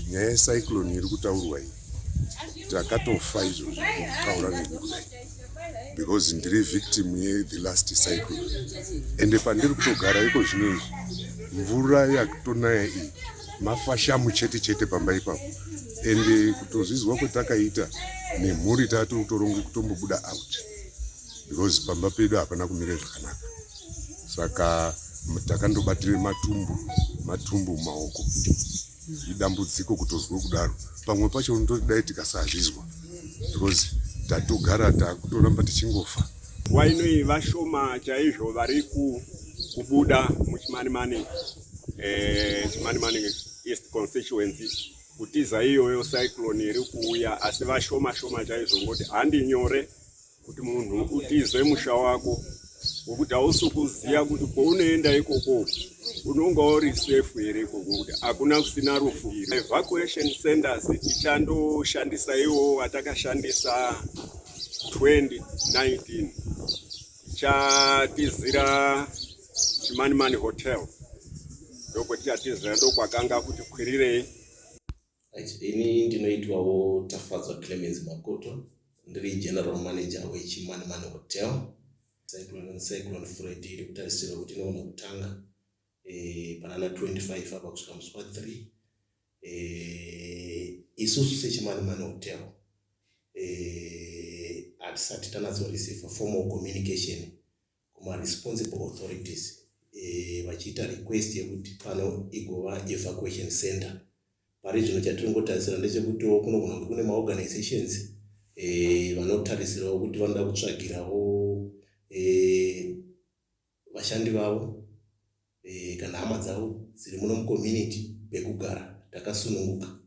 nyaya yecyclone iri kutaurwa iyi takatofa izvozvo kutaura nekudai because ndiri victim ye the last cyclone ende pandiri kutogara iko zvino mvura yakutonaya iyi mafashamu chete chete pamba ipapo ende kutozvizwa kwetakaita nemhuri tatotoronge kutombobuda out because pamba pedu hapana kumira zvakanaka saka takandobatire matumbu maoko idambudziko kutozwa kudaro pamwe pacho unotodai tikasazvizwa because tatogara takutoramba tichingofa wainoi vashoma chaizvo vari kubuda muchimanimani East constituency kutiza iyoyo cyclone iri kuuya asi vashoma chaizvo ngoti handi nyore kuti munhu utize musha wako wokuti hausi kuziya kuti kwaunoenda ikoko unonga uri safe here ikoko kuti hakuna kusina rufu iri evacuation centers tichandoshandisa iwo watakashandisa 2019 chatizira Chimanimani hotel ndokwechatizira ndokwakanga kuti kwirirei. Ini ndinoitwawo Tafadzwa Clemens Makoto ndiri general manager weChimanimani hotel. Cyclone Freddy iri kutarisirwa kuti inoona kutanga panana 25 apa kusvika musi wa3. Isusu seChimanimani hotel hatisati tanatsoreceive formal communication kuma responsible authorities vachiita request yekuti pano igova evacuation center. Pari zvino chatiringotarisira ndechekutiwo kunogona kuti kune maorganizations vanotarisirawo kuti vanoda kutsvagirawo vashandi vavo kana hama dzavo dziri muno mucommunity pekugara takasununguka